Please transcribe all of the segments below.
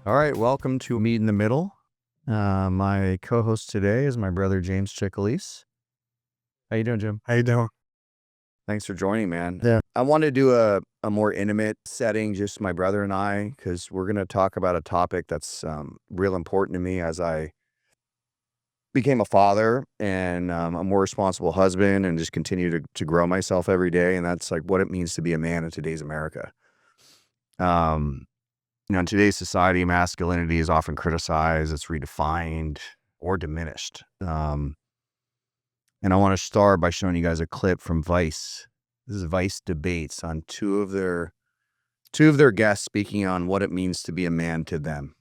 All right, welcome to Meet in the Middle. My co-host today is my brother James Chickalise. How you doing, Jim? How you doing? Thanks for joining, man. Yeah. I want to do a more intimate setting, just my brother and I, because we're going to talk about a topic that's real important to me as I became a father and a more responsible husband and just continue to grow myself every day. And that's like what it means to be a man in today's America. In today's society, masculinity is often criticized, it's redefined or diminished. And I want to start by showing you guys a clip from Vice. This is Vice debates on two of their guests speaking on what it means to be a man to them.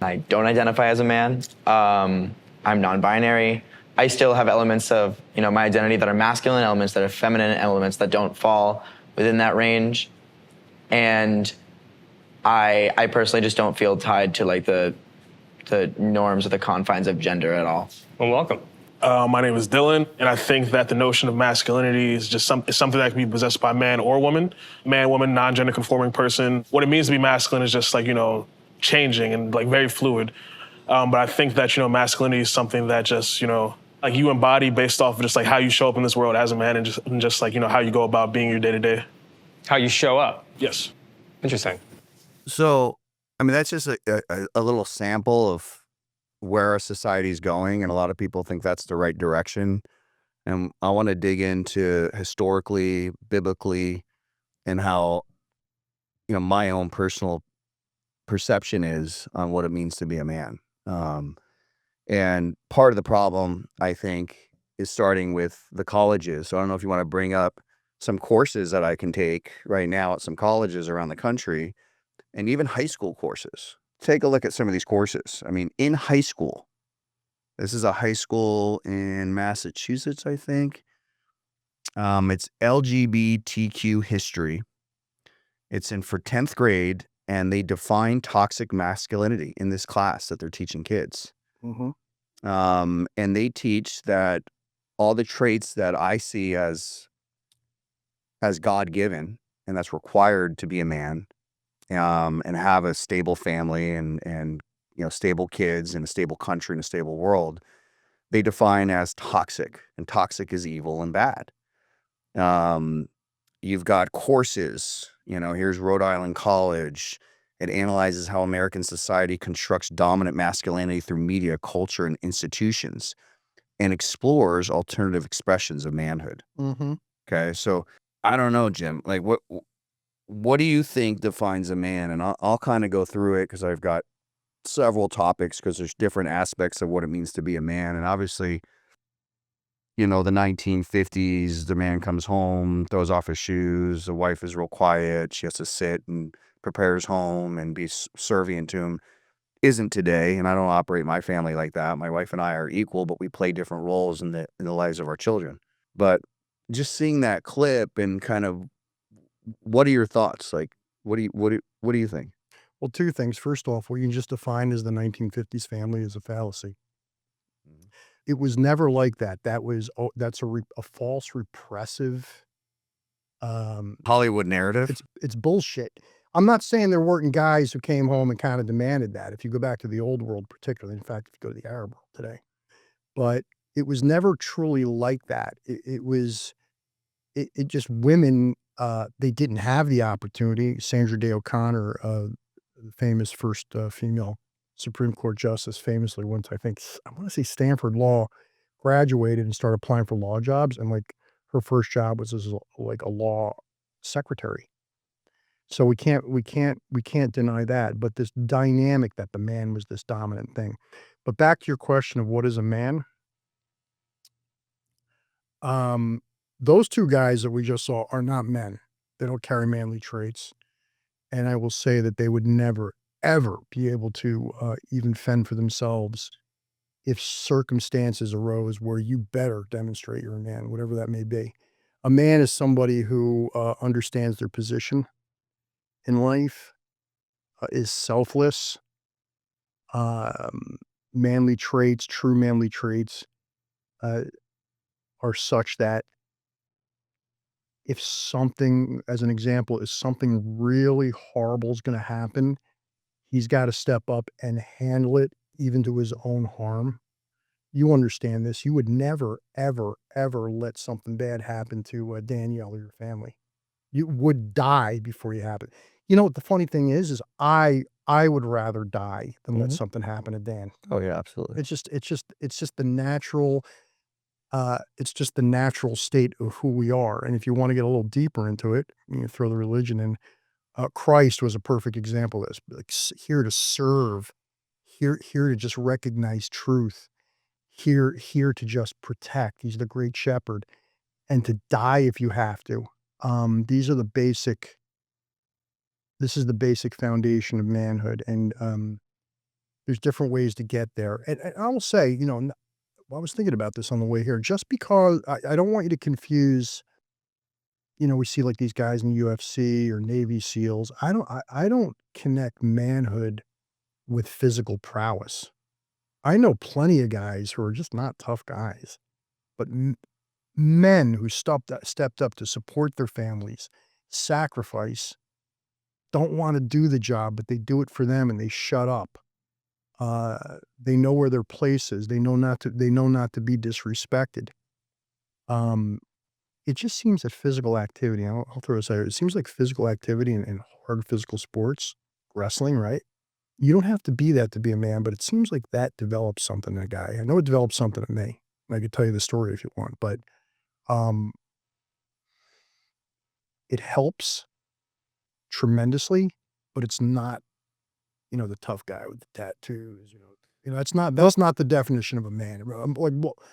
I don't identify as a man. I'm non-binary. I still have elements of my identity that are masculine, elements that are feminine, elements that don't fall within that range. And I personally just don't feel tied to like the norms or the confines of gender at all. Well, welcome. My name is Dylan, and I think that the notion of masculinity is just something that can be possessed by man or woman. Man, woman, non-gender conforming person. What it means to be masculine is just like, changing and like very fluid. But I think that, masculinity is something that just, like you embody based off of just like how you show up in this world as a man and just like, how you go about being your day to day. How you show up. Yes. Interesting. So, I mean, that's just a little sample of where our society is going, and a lot of people think that's the right direction. And I want to dig into historically, biblically, and how my own personal perception is on what it means to be a man. And part of the problem, I think, is starting with the colleges. So I don't know if you want to bring up some courses that I can take right now at some colleges around the country, and even high school courses. Take a look at some of these courses. I mean, in high school, this is a high school in Massachusetts, I think. It's LGBTQ history. It's in for 10th grade, and they define toxic masculinity in this class that they're teaching kids. Mm-hmm. And they teach that all the traits that I see as God-given, and that's required to be a man, and have a stable family and stable kids in a stable country in a stable world, they define as toxic, and toxic is evil and bad. You've got courses, here's Rhode Island College. It analyzes how American society constructs dominant masculinity through media, culture, and institutions, and explores alternative expressions of manhood. Mm-hmm. Okay, so I don't know, Jim, like what do you think defines a man? And I'll kind of go through it because I've got several topics, because there's different aspects of what it means to be a man. And obviously, the 1950s, the man comes home, throws off his shoes, the wife is real quiet, she has to sit and prepare his home and be subservient to him. Isn't today, and I don't operate my family like that. My wife and I are equal, but we play different roles in the lives of our children. But just seeing that clip and kind of, what are your thoughts? Like, what do you think? Well, two things. First off, what you just defined as the 1950s family is a fallacy. It was never like that. That's a false repressive. Hollywood narrative. It's bullshit. I'm not saying there weren't guys who came home and kind of demanded that. If you go back to the old world, particularly, in fact, if you go to the Arab world today, but it was never truly like that. It was just women. They didn't have the opportunity. Sandra Day O'Connor, the famous first female Supreme Court justice, famously once, I want to say Stanford Law, graduated and started applying for law jobs, and like her first job was as like a law secretary. So we can't deny that. But this dynamic that the man was this dominant thing. But back to your question of what is a man? Those two guys that we just saw are not men. They don't carry manly traits. And I will say that they would never, ever be able to even fend for themselves if circumstances arose where you better demonstrate you're a man, whatever that may be. A man is somebody who understands their position in life, is selfless. Manly traits, true manly traits, are such that if something, as an example, if something really horrible is going to happen, he's got to step up and handle it, even to his own harm. You understand this. You would never, ever, ever let something bad happen to Danielle or your family. You would die before you happen. You know what the funny thing is I would rather die than let Mhm. something happen to Dan. Oh yeah, absolutely. It's just the natural it's just the natural state of who we are. And if you want to get a little deeper into it, you throw the religion in. Christ was a perfect example of this. Like here to serve, here to just recognize truth, here to just protect. He's the great shepherd, and to die if you have to. These are the basic. This is the basic foundation of manhood, and there's different ways to get there. And I will say, I was thinking about this on the way here. Just because I don't want you to confuse. We see like these guys in UFC or Navy SEALs. I don't connect manhood with physical prowess. I know plenty of guys who are just not tough guys, but men who stepped up to support their families, sacrifice, don't want to do the job, but they do it for them and they shut up. They know where their place is. They know not to be disrespected. Um, it just seems that physical activity, I'll throw this out here. It seems like physical activity and hard physical sports, wrestling, right? You don't have to be that to be a man, but it seems like that develops something in a guy. I know it develops something in me. I could tell you the story if you want, but um, it helps tremendously, but it's not, the tough guy with the tattoos, that's not the definition of a man.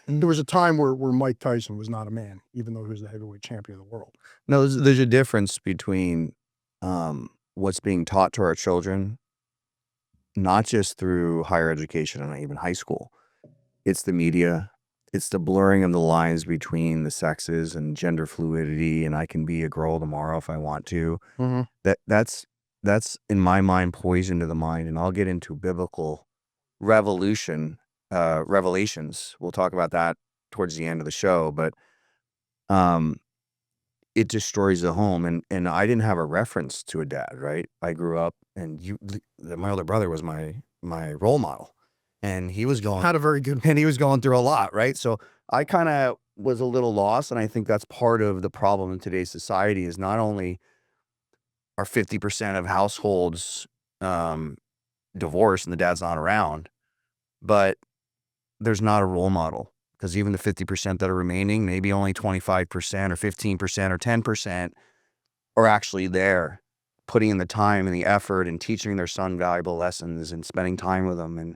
There was a time where Mike Tyson was not a man, even though he was the heavyweight champion of the world. No, there's a difference between what's being taught to our children, not just through higher education and not even high school. It's the media. It's the blurring of the lines between the sexes and gender fluidity, and I can be a girl tomorrow if I want to. Mhm. That's in my mind poison to the mind, and I'll get into biblical revelations. We'll talk about that towards the end of the show, but um it destroys the home, and I didn't have a reference to a dad, right? I grew up and my older brother was my role model, and he was going Not a very good and he was going through a lot, right? So I kind of was a little lost, and I think that's part of the problem in today's society is not only are 50% of households um divorced and the dad's not around, but there's not a role model, because even the 50% that are remaining, maybe only 25% or 15% or 10% are actually there, putting in the time and the effort and teaching their son valuable lessons and spending time with them and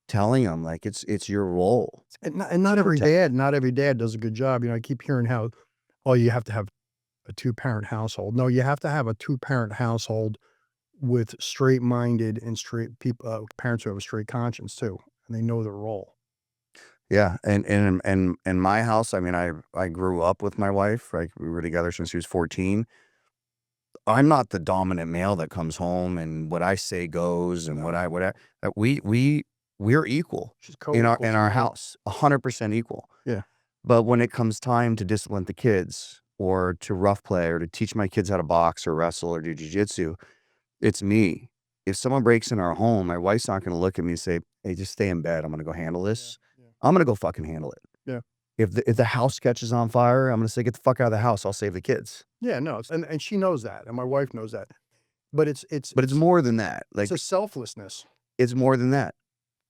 telling them like it's your role. and not every dad does a good job. I keep hearing how, oh, you have to have a two-parent household. No, you have to have a two-parent household with straight-minded and straight people, parents who have a straight conscience too, and they know their role. Yeah, and my house, I mean, I grew up with my wife, like we were together since she was 14. I'm not the dominant male that comes home and what I say goes and we're equal She's in our co-equals in to our you. house, 100% equal. Yeah. But when it comes time to discipline the kids or to rough play or to teach my kids how to box or wrestle or do jujitsu, it's me. If someone breaks in our home, my wife's not going to look at me and say, "Hey, just stay in bed. I'm going to go handle this." Yeah. I'm going to go fucking handle it. Yeah. If the house catches on fire, I'm going to say, "Get the fuck out of the house. I'll save the kids." Yeah, no, and she knows that, and my wife knows that. But But it's more than that. it's Like, a selflessness. it's more than that.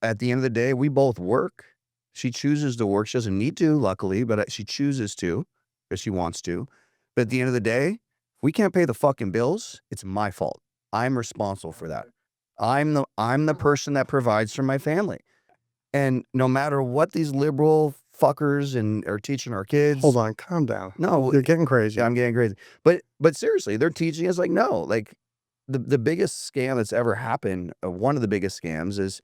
At the end of the day, we both work. She chooses to work. She doesn't need to, luckily, but she chooses to because she wants to. But at the end of the day, if we can't pay the fucking bills, it's my fault. I'm responsible for that. I'm the person that provides for my family. And no matter what these liberal fuckers are teaching our kids. Hold on, calm down. No, They're getting crazy. yeah, I'm getting crazy. But seriously, they're teaching us like, no, like the biggest scam that's ever happened, one of the biggest scams is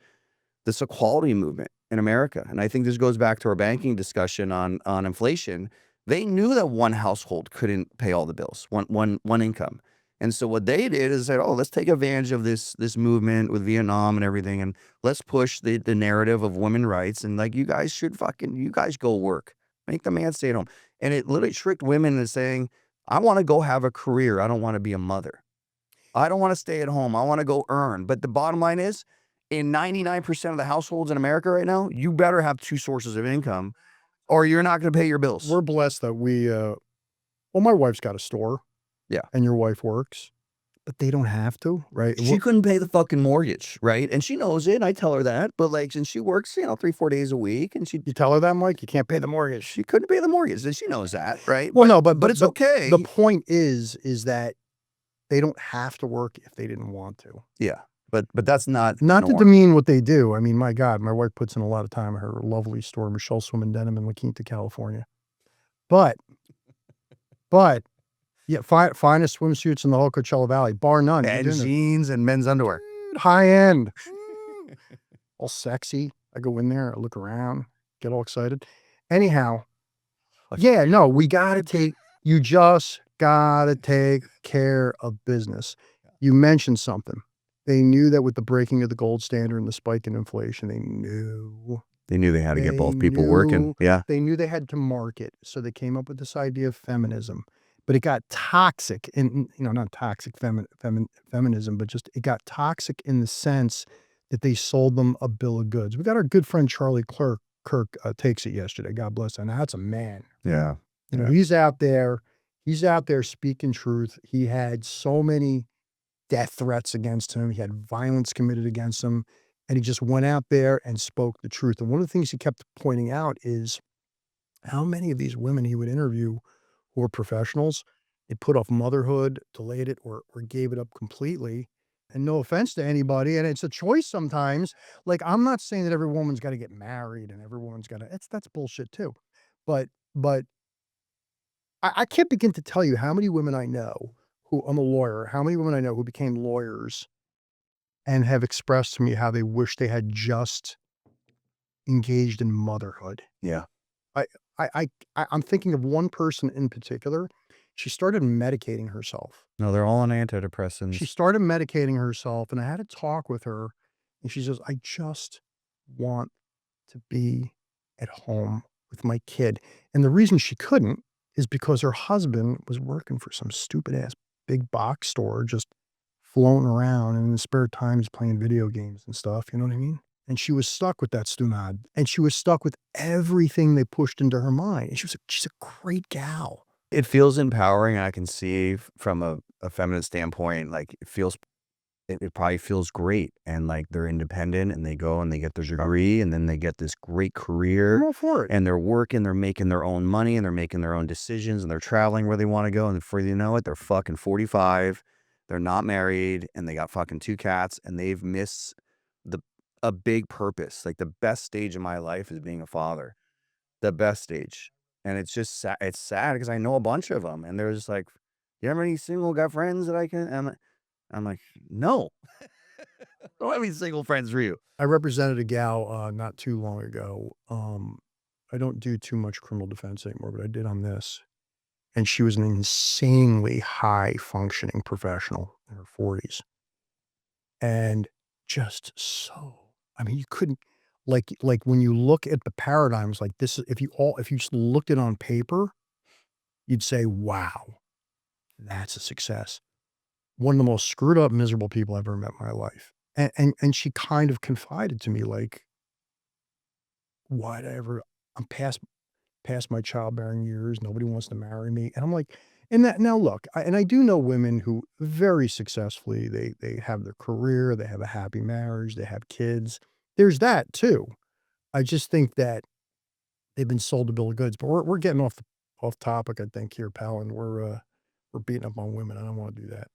this equality movement in America. And I think this goes back to our banking discussion on inflation. They knew that one household couldn't pay all the bills, one income. And so what they did is said, oh, let's take advantage of this movement with Vietnam and everything, and let's push the narrative of women's rights, and like, you guys go work. Make the man stay at home. And it literally tricked women into saying, I want to go have a career. I don't want to be a mother. I don't want to stay at home. I want to go earn. But the bottom line is, in 99% of the households in America right now, you better have 2 sources of income or you're not going to pay your bills. We're blessed that we, well, my wife's got a store. Yeah. And your wife works, but they don't have to, right? She couldn't pay the fucking mortgage, right? And she knows it. I tell her that. But like, since she works, 3-4 days a week, and You tell her that, Mike? You can't pay the mortgage. she couldn't pay the mortgage, and she knows that, right? Well, no, but it's okay. The point is that they don't have to work if they didn't want to. Yeah, but that's not to norm. demean what they do. I mean, my God, my wife puts in a lot of time at her lovely store, Michelle Swim and Denim in La Quinta, California. But yeah, finest swimsuits in the whole Coachella Valley, bar none. And jeans and men's underwear. High end. All sexy. I go in there, I look around, get all excited. Anyhow, yeah, no, you just gotta take care of business. You mentioned something. They knew that with the breaking of the gold standard and the spike in inflation, they knew they had to get both people working. Yeah. They knew they had to market. So they came up with this idea of feminism. But it got toxic, and not toxic feminism, but just it got toxic in the sense that they sold them a bill of goods. We got our good friend Charlie Kirk takes it yesterday. God bless him. Now that's a man. Yeah. He's out there speaking truth. He had so many death threats against him. He had violence committed against him, and he just went out there and spoke the truth. And one of the things he kept pointing out is how many of these women he would interview who were professionals, they put off motherhood, delayed it, or gave it up completely. And no offense to anybody, and it's a choice sometimes. Like, I'm not saying that every woman's got to get married and every woman's got to. That's bullshit too. But I can't begin to tell you how many women I know who, I'm a lawyer, how many women I know who became lawyers and have expressed to me how they wish they had just engaged in motherhood. Yeah. I'm thinking of one person in particular. She started medicating herself. No, they're all on antidepressants. She started medicating herself, and I had a talk with her, and she says, I just want to be at home with my kid. And the reason she couldn't is because her husband was working for some stupid ass big box store, just floating around, and in his spare time he's playing video games and stuff. You know what I mean? And she was stuck with that stunad, and she was stuck with everything they pushed into her mind. And she's a great gal. It feels empowering. I can see from a feminine standpoint, like it probably feels great. And like they're independent and they go and they get their degree and then they get this great career. I'm all for it. And they're working, they're making their own money and they're making their own decisions and they're traveling where they want to go. And before you know it, they're fucking 45. They're not married and they got fucking 2 cats and they've missed a big purpose. Like the best stage of my life is being a father. The best stage. And it's just sad. It's sad because I know a bunch of them and they're just like, you have any single got friends that I can? I'm like, no. I don't have any single friends for you. I represented a gal not too long ago. I don't do too much criminal defense anymore, but I did on this. And she was an insanely high functioning professional in her 40s. And just so, I mean, you couldn't, like when you look at the paradigms like this, if you just looked at it on paper, you'd say, wow, that's a success. One of the most screwed up, miserable people I've ever met in my life. And she kind of confided to me, like, I'm past my childbearing years. Nobody wants to marry me. And I'm like, now look, I do know women who very successfully, they have their career, they have a happy marriage, they have kids. There's that too. I just think that they've been sold a bill of goods, but we're getting off topic, I think here, pal, and we're beating up on women. I don't want to do that.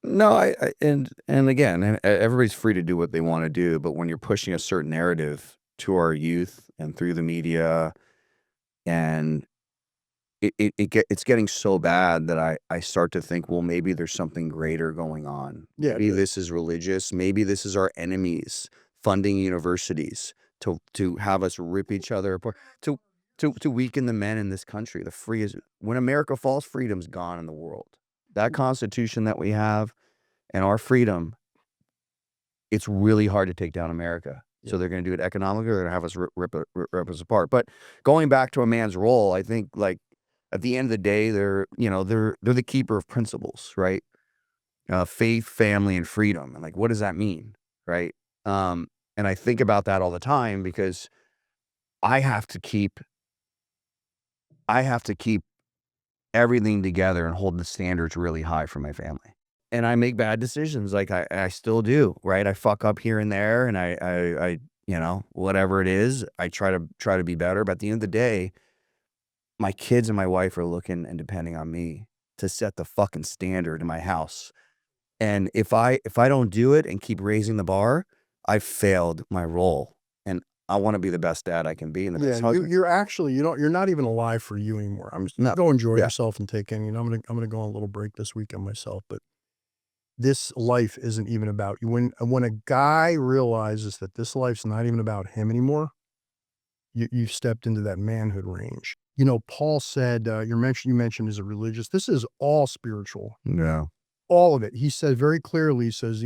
No, and again, everybody's free to do what they want to do, but when you're pushing a certain narrative to our youth and through the media, and it's getting so bad that I start to think, well, maybe there's something greater going on. Yeah, Maybe this is religious. Maybe this is our enemies funding universities to have us rip each other apart, to weaken the men in this country. When America falls, freedom's gone in the world. That Constitution that we have and our freedom, it's really hard to take down America. Yeah. So they're going to do it economically. They're going to have us rip us apart. But going back to a man's role, I think, like, at the end of the day, they're the keeper of principles, right? faith, family, and freedom. And like, what does that mean? Right. And I think about that all the time because I have to keep everything together and hold the standards really high for my family. And I make bad decisions, like I still do, right? I fuck up here and there, and I whatever it is, I try to be better. But at the end of the day, my kids and my wife are looking and depending on me to set the fucking standard in my house. And if I don't do it and keep raising the bar, I've failed my role. And I want to be the best dad I can be and the best husband. You're actually, you're not even alive for you anymore. No. Go enjoy Yeah. yourself and take in. I'm gonna go on a little break this weekend myself, but this life isn't even about you. When a guy realizes that this life's not even about him anymore, you've stepped into that manhood range. Paul said, you mentioned is a religious. This is all spiritual, Yeah. all of it. He said very clearly, he says,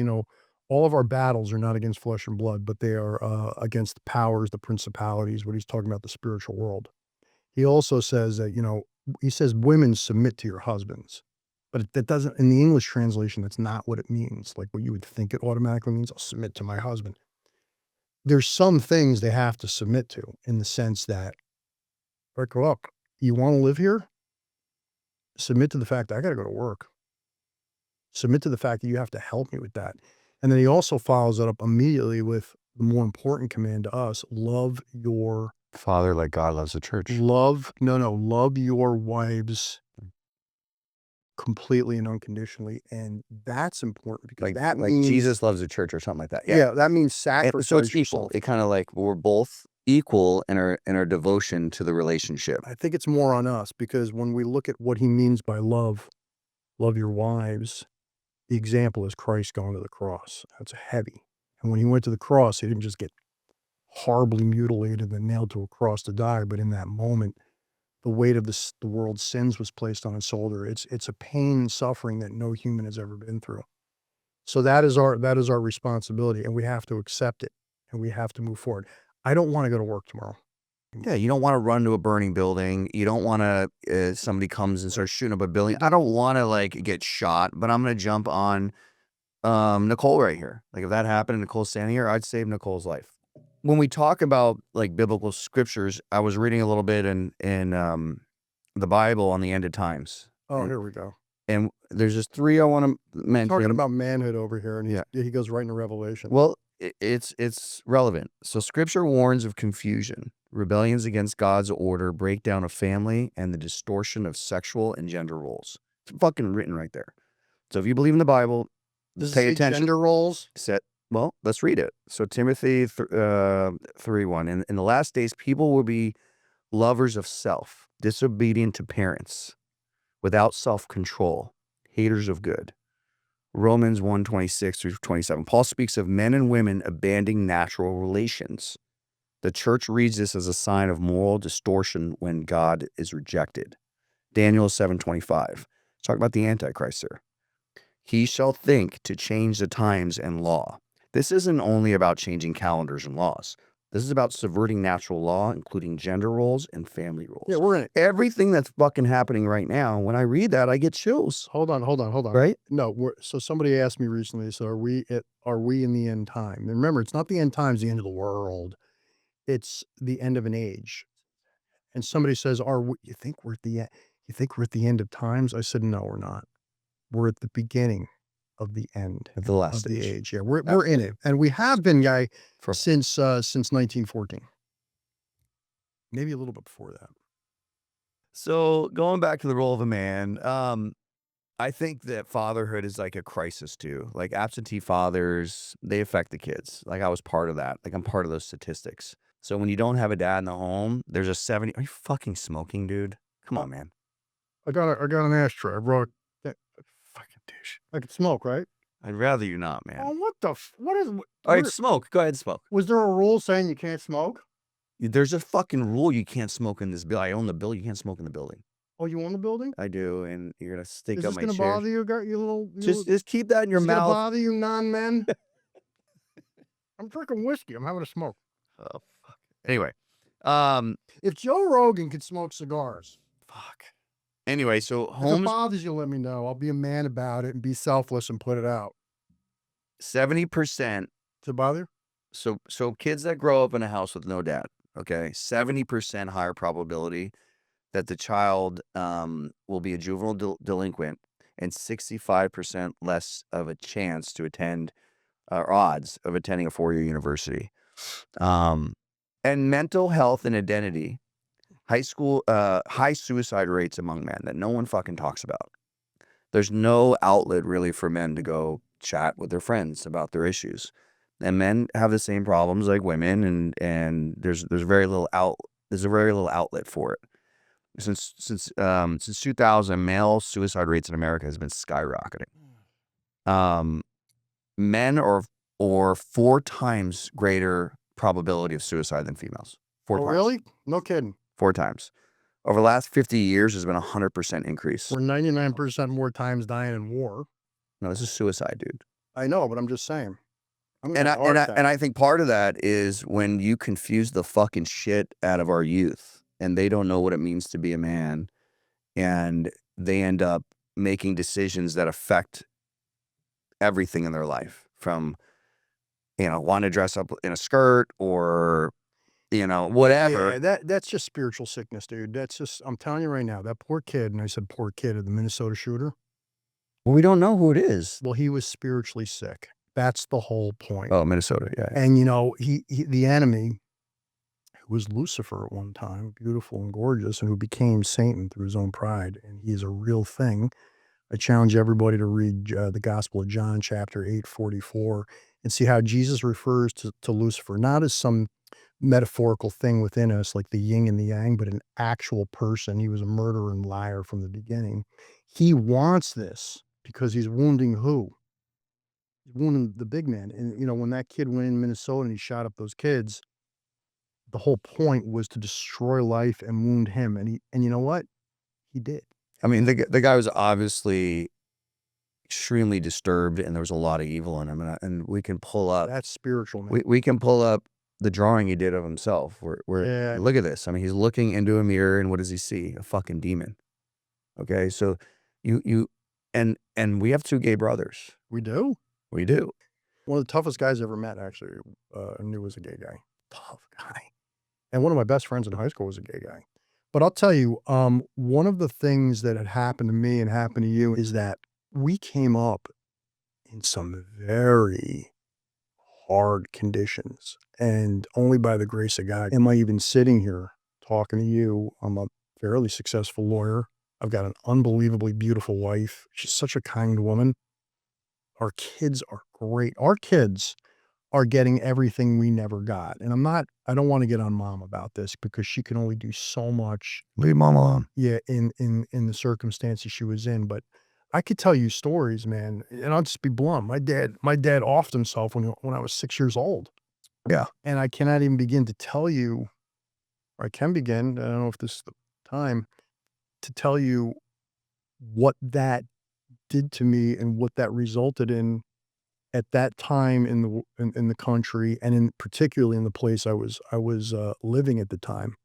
all of our battles are not against flesh and blood, but they are against the powers, the principalities, what he's talking about, the spiritual world. He also says that, he says women submit to your husbands. But that doesn't, in the English translation, that's not what it means. Like what you would think it automatically means, I'll submit to my husband. There's some things they have to submit to in the sense that, like, look, you want to live here? Submit to the fact that I got to go to work. Submit to the fact that you have to help me with that. And then he also follows that up immediately with the more important command to us: love your Father, like God loves the church. love your wives completely and unconditionally. And that's important because that Like means Jesus loves the church or something like that. yeah, that means And sacrifice so it's equal. yourself. It kind of like we're both equal in our devotion to the relationship. I think it's more on us because when we look at what he means by love your wives, the example is Christ going to the cross. That's heavy. And when he went to the cross, he didn't just get horribly mutilated and nailed to a cross to die, but in that moment, the weight of the world's sins was placed on his shoulder. It's a pain and suffering that no human has ever been through. So that is our responsibility, and we have to accept it, and we have to move forward. I don't want to go to work tomorrow. Yeah, you don't want to run to a burning building. You don't want to somebody comes and starts shooting up a building. I don't want to like get shot, but I'm gonna jump on Nicole right here. Like if that happened and Nicole's standing here, I'd save Nicole's life. When we talk about like biblical scriptures, I was reading a little bit in the Bible on the end of times. Oh, And, here we go. and there's just three I want to mention. Talking about manhood over here, and he goes right into Revelation. Well, it's relevant. So scripture warns of confusion, rebellions against God's order, breakdown of family, and the distortion of sexual and gender roles. It's fucking written right there. So if you believe in the Bible, pay attention. Gender roles. Well, let's read it. So Timothy 3:1. In the last days, people will be lovers of self, disobedient to parents, without self-control, haters of good. Romans 1:26-27. Paul speaks of men and women abandoning natural relations. The church reads this as a sign of moral distortion when God is rejected. Daniel 7:25. Talk about the Antichrist here. He shall think to change the times and law. This isn't only about changing calendars and laws. This is about subverting natural law, including gender roles and family roles. Yeah, we're in it. Everything that's fucking happening right now, when I read that, I get chills. Hold on. Right? No, so somebody asked me recently, so are we in the end time? And remember, it's not the end times, the end of the world. It's the end of an age. And somebody says, you think we're at the end of times? I said, no, we're not. We're at the beginning of the end At the last of the stage. age. Yeah, we're in it. And we have been, guy, For- since 1914. Maybe a little bit before that. So going back to the role of a man, I think that fatherhood is like a crisis too. Like absentee fathers, they affect the kids. Like I was part of that. Like I'm part of those statistics. So when you don't have a dad in the home, there's a 70. Are you fucking smoking, dude? Come on, man. I got an ashtray. I brought that fucking douche. I could smoke, right? I'd rather you not, man. Oh, what is? All right, smoke. Go ahead, smoke. Was there a rule saying you can't smoke? There's a fucking rule you can't smoke in this building. I own the building. You can't smoke in the building. Oh, you own the building? I do, and you're gonna stink Is up this my gonna chair. bother you? Got you little? Just keep that in your Is it gonna mouth. bother you, non-men? I'm drinking whiskey. I'm having a smoke. Oh, fuck. Anyway, If Joe Rogan could smoke cigars, fuck. Anyway, so If it homes bothers you, let me know. I'll be a man about it and be selfless and put it out. 70%. Does it bother you? So kids that grow up in a house with no dad, okay, 70% higher probability that the child will be a juvenile delinquent, and 65% less of a chance to attend or odds of attending a 4-year university. And mental health and identity, high suicide rates among men that no one fucking talks about. There's no outlet really for men to go chat with their friends about their issues. And men have the same problems like women, and there's very little outlet for it. Since 2000, male suicide rates in America has been skyrocketing. Men are 4 times greater probability of suicide than females. 4 Oh, times. really? No kidding. 4 times. Over the last 50 years, there's been a 100% increase. We're 99% more times dying in war. No, this is suicide, dude. I know, but I'm just saying. I'm And gonna have a heart attack. I think part of that is when you confuse the fucking shit out of our youth, and they don't know what it means to be a man, and they end up making decisions that affect everything in their life, from want to dress up in a skirt or whatever. Yeah, that's just spiritual sickness, dude. That's just, I'm telling you right now, that poor kid, and I said poor kid, of the Minnesota shooter, Well, we don't know who it is. well, he was spiritually sick. That's the whole point. Oh, Minnesota, yeah. And he the enemy, who was Lucifer at one time, beautiful and gorgeous, and who became Satan through his own pride, and he is a real thing. I challenge everybody to read the Gospel of John, chapter 8:44, and see how Jesus refers to Lucifer, not as some metaphorical thing within us like the yin and the yang, but an actual person. He was a murderer and liar from the beginning. He wants this because he's wounding who? He's wounding the big man. And when that kid went in Minnesota and he shot up those kids, the whole point was to destroy life and wound him. And you know what? He did. I mean, the guy was obviously extremely disturbed, and there was a lot of evil in him. And we can pull up. That's spiritual, man. We can pull up the drawing he did of himself. Where Yeah. look at this. I mean, he's looking into a mirror, and what does he see? A fucking demon. Okay, so and we have 2 gay brothers. We do. We do. One of the toughest guys I ever met, actually, I knew was a gay guy. Tough guy. And one of my best friends in high school was a gay guy. But I'll tell you, one of the things that had happened to me and happened to you is that we came up in some very hard conditions. And only by the grace of God am I even sitting here talking to you. I'm a fairly successful lawyer. I've got an unbelievably beautiful wife. She's such a kind woman. Our kids are great. Our kids are getting everything we never got. And I don't want to get on mom about this because she can only do so much. Leave mom alone. Yeah, in the circumstances she was in. But I could tell you stories, man, and I'll just be blunt. My dad offed himself when I was 6 years old. Yeah. And I cannot even begin to tell you, or I can begin, I don't know if this is the time, to tell you what that did to me and what that resulted in at that time in the country, and particularly in the place I was living at the time.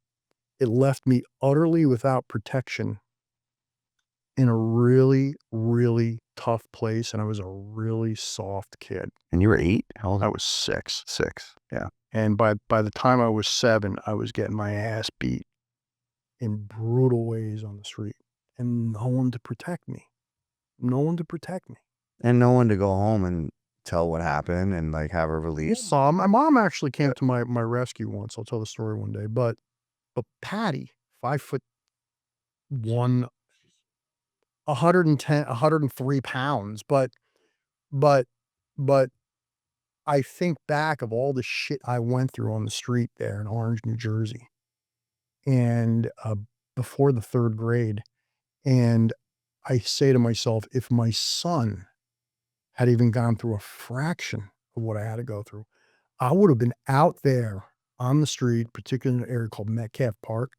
It left me utterly without protection in a really, really tough place, and I was a really soft kid. And you were 8? How old? I was 6. 6. Yeah. And by the time I was 7, I was getting my ass beat in brutal ways on the street, and no one to protect me. No one to protect me. And no one to go home and tell what happened and like have a release. My mom actually came to my rescue once. I'll tell the story one day. But Patty, 5'1", 110, 103 pounds. But I think back of all the shit I went through on the street there in Orange, New Jersey, and before the 3rd grade, and I say to myself, if my son had even gone through a fraction of what I had to go through, I would have been out there on the street, particularly in an area called Metcalf Park,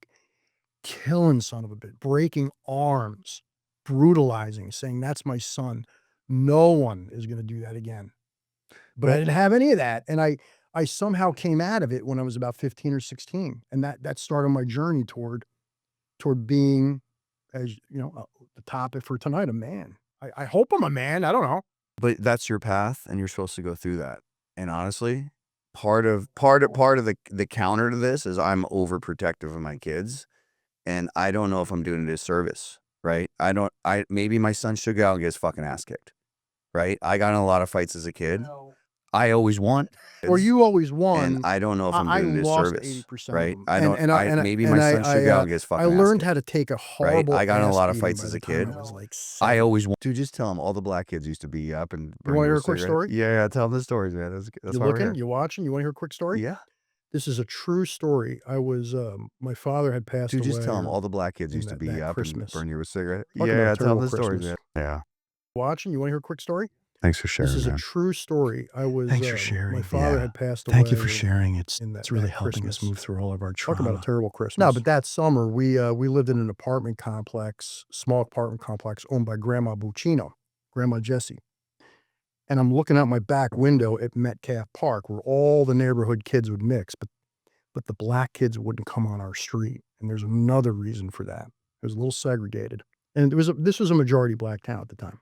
killing son of a bitch, breaking arms, brutalizing, saying, that's my son. No one is going to do that again. But I didn't have any of that. And I somehow came out of it when I was about 15 or 16. And that started my journey toward being as you know, the topic for tonight, a man. I hope I'm a man. I don't know. But that's your path, and you're supposed to go through that. And honestly, part of the counter to this is I'm overprotective of my kids, and I don't know if I'm doing a disservice, right? Maybe my son should go out and get his fucking ass kicked, right? I got in a lot of fights as a kid. I always won. Or you always And won. I don't know if I'm I doing a lost disservice, 80% of right? them. Maybe my son should go out and get his I fucking ass learned kicked, how to take a right? horrible I got in a ass lot of beating fights by as the a time kid. I was like I 7. always want. Dude, just tell them all the black kids used to beat you up and burn wanna you hear with a quick cigarette. story? Yeah, tell them the stories, man. That's You why we're looking? here. You watching? You wanna hear a quick story? Yeah. This is a true story. I was, my father had passed Dude, just away tell them all the black kids in used to beat you up and Christmas. burn you with cigarette. Talk about a Yeah, tell them terrible the stories, Christmas. man. Yeah. Watching? You wanna hear a quick story? Thanks for sharing, This is a man. true story. I was, Thanks for my sharing. father Yeah. had passed Thank you away for sharing. It's in it's really that helping us Christmas. move through all of our Talk about a trauma. terrible Christmas. No, No, but but that summer we lived in an apartment complex, small apartment complex owned by Grandma Buccino, Grandma Jessie. And I'm looking out my back window at Metcalf Park where all the neighborhood kids would mix, but the black kids wouldn't come on our street. And there's another reason for that. It was a little segregated. And this was a majority black town at the time.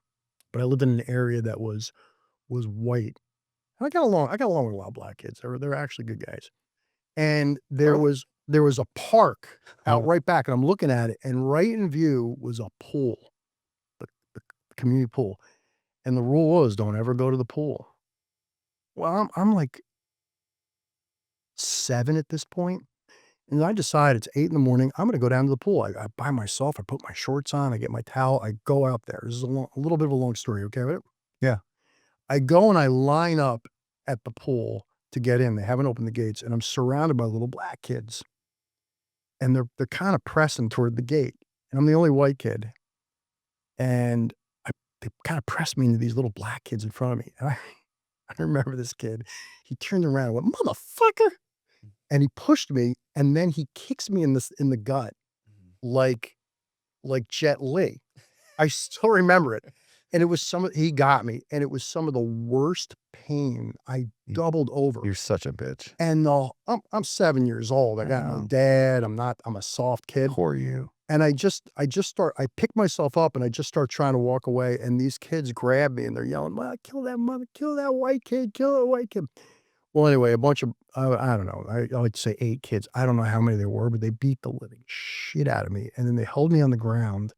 But I lived in an area that was white. And I got along with a lot of black kids. They were actually good guys. And there was a park out right back, and I'm looking at it, and right in view was a pool, the community pool. And the rule was don't ever go to the pool. Well, I'm like 7 at this point, and I decide it's 8 in the morning. I'm gonna go down to the pool. I by myself. I put my shorts on. I get my towel. I go out there. This is a little bit of a long story. Okay, with it? Yeah. I go and I line up at the pool to get in. They haven't opened the gates, and I'm surrounded by little black kids, and they're kind of pressing toward the gate, and I'm the only white kid, and they kind of pressed me into these little black kids in front of me, and I remember this kid. He turned around and went, "Motherfucker!" And he pushed me, and then he kicks me in the gut like Jet Li. I still remember it. And it was he got me, and it was some of the worst pain. I doubled over. You're such a bitch. And I'm 7 years old. I got no dad. I'm a soft kid. Poor you. And I pick myself up and I just start trying to walk away. And these kids grab me and they're yelling, "Well, kill that mother, kill that white kid, kill that white kid." Well, anyway, a bunch of, I don't know, I like to say 8 kids. I don't know how many there were, but they beat the living shit out of me. And then they held me on the ground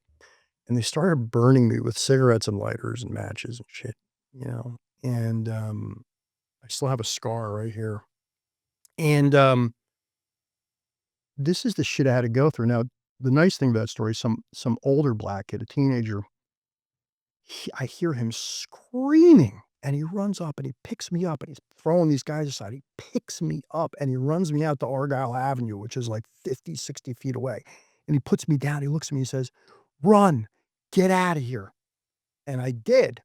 and they started burning me with cigarettes and lighters and matches and shit, you know? And I still have a scar right here. And this is the shit I had to go through. Now, the nice thing about that story, some older black kid, a teenager, I hear him screaming. And he runs up and he picks me up and he's throwing these guys aside. He picks me up and he runs me out to Argyle Avenue, which is like 50, 60 feet away. And he puts me down. He looks at me and says, "Run, get out of here." And I did.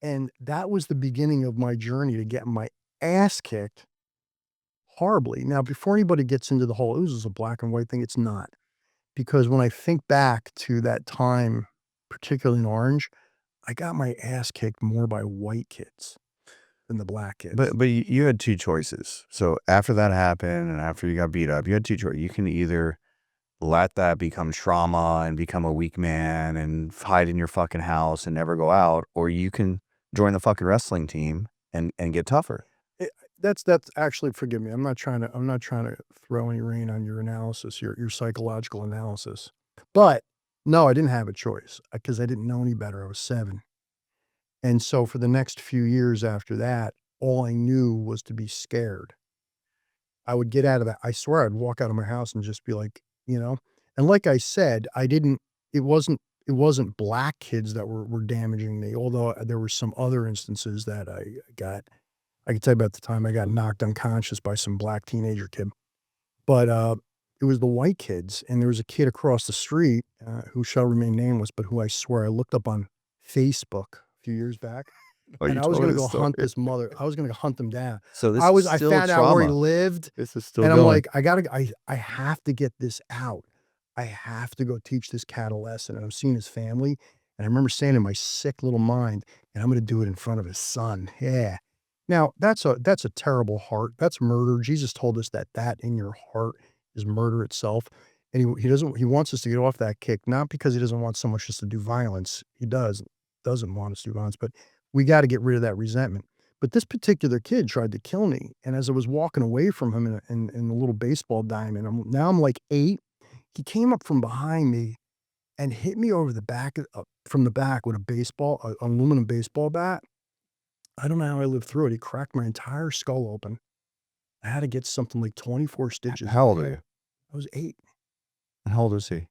And that was the beginning of my journey to get my ass kicked horribly. Now, before anybody gets into the whole, "This is a black and white thing," it's not. Because when I think back to that time, particularly in Orange, I got my ass kicked more by white kids than the black kids. But you had 2 choices. So after that happened and after you got beat up, you had 2 choices. You can either let that become trauma and become a weak man and hide in your fucking house and never go out, or you can join the fucking wrestling team and get tougher. That's actually, forgive me. I'm not trying to throw any rain on your analysis, your psychological analysis. But no, I didn't have a choice because I didn't know any better. I was 7. And so for the next few years after that, all I knew was to be scared. I would get out of that. I swear I'd walk out of my house and just be like, you know, and like I said, it wasn't black kids that were damaging me, although there were some other instances that I can tell you about the time I got knocked unconscious by some black teenager kid. But it was the white kids, and there was a kid across the street who shall remain nameless, but who I swear I looked up on Facebook a few years back, and I was going to go hunt this mother. I was going to hunt them down. So this I found out where he lived, This is still and going. I'm like, I have to get this out. I have to go teach this cat a lesson. And I'm seeing his family, and I remember saying in my sick little mind, and I'm going to do it in front of his son. Yeah. Now that's a terrible heart. That's murder. Jesus told us that in your heart is murder itself. And he wants us to get off that kick, not because he doesn't want so much just to do violence. He doesn't want us to do violence, but we got to get rid of that resentment. But this particular kid tried to kill me, and as I was walking away from him in a little baseball diamond, I'm like 8. He came up from behind me and hit me over the back from the back with an aluminum baseball bat. I don't know how I lived through it. He cracked my entire skull open. I had to get something like 24 stitches. How old are you? I was 8. And how old is he?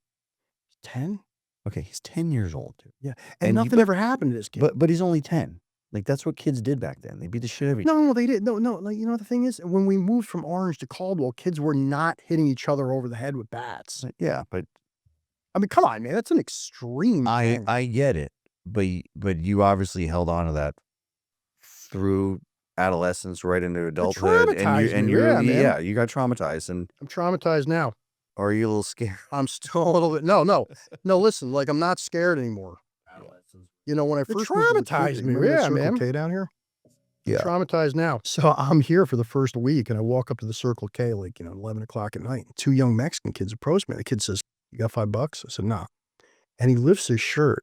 10? Okay, he's 10 years old, dude. Yeah, And and you- nothing ever happened to this kid. But he's only 10. Like, that's what kids did back then. They beat the shit out of each No, they didn't. No, like, you know what the thing is? When we moved from Orange to Caldwell, kids were not hitting each other over the head with bats. Yeah, but I mean, come on, man, that's an extreme thing. I get it. But you obviously held on to that through adolescence right into adulthood. traumatized me, yeah, man. You got traumatized. And I'm traumatized now. are you a little scared? I'm still a little bit. No. Listen, like, I'm not scared anymore. You know, when I first traumatized me, remember that yeah, Circle man. K down here? Yeah. Traumatized now. So I'm here for the first week, and I walk up to the Circle K, like, 11 o'clock at night. 2 young Mexican kids approach me. The kid says, "You got $5?" I said, "Nah." And he lifts his shirt,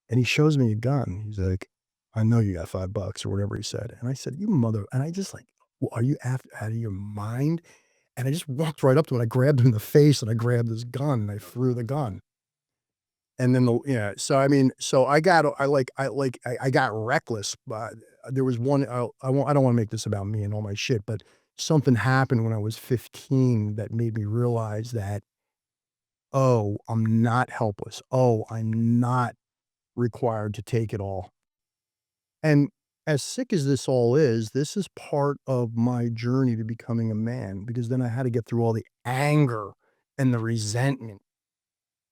and he shows me a gun. He's like, "I know you got $5," or whatever he said. And I said, "You mother," and I just like, "Well, are you out of your mind?" And I just walked right up to him, and I grabbed him in the face, and I grabbed his gun, and I threw the gun. And then so I mean, so I got reckless, but there was one, I don't want to make this about me and all my shit, but something happened when I was 15 that made me realize that, oh, I'm not helpless. Oh, I'm not required to take it all. And as sick as this all is, this is part of my journey to becoming a man, because then I had to get through all the anger and the resentment.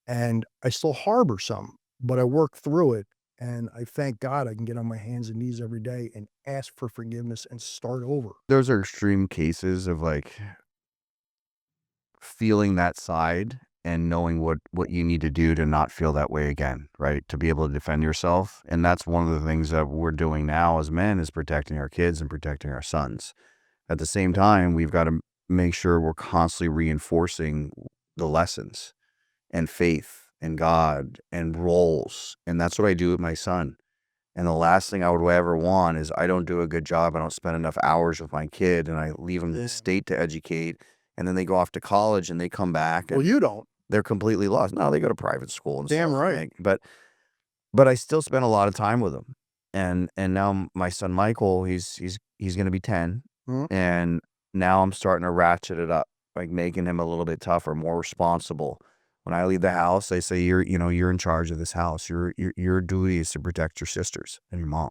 And I still harbor some, but I work through it. And I thank God I can get on my hands and knees every day and ask for forgiveness and start over. Those are extreme cases of like feeling that side and knowing what you need to do to not feel that way again, right? To be able to defend yourself. And that's one of the things that we're doing now as men, is protecting our kids and protecting our sons. At the same time, we've got to make sure we're constantly reinforcing the lessons and faith and God and roles. And that's what I do with my son. And the last thing I would ever want is I don't do a good job. I don't spend enough hours with my kid, and I leave them in the state to educate. And then they go off to college and they come back and Well, you don't. they're completely lost. No, they go to private school and Damn stuff. right. But I still spend a lot of time with them. And now my son Michael, he's going to be 10. Mhm. And now I'm starting to ratchet it up, like making him a little bit tougher, more responsible. When I leave the house, I say, you're in charge of this house. Your duty is to protect your sisters and your mom.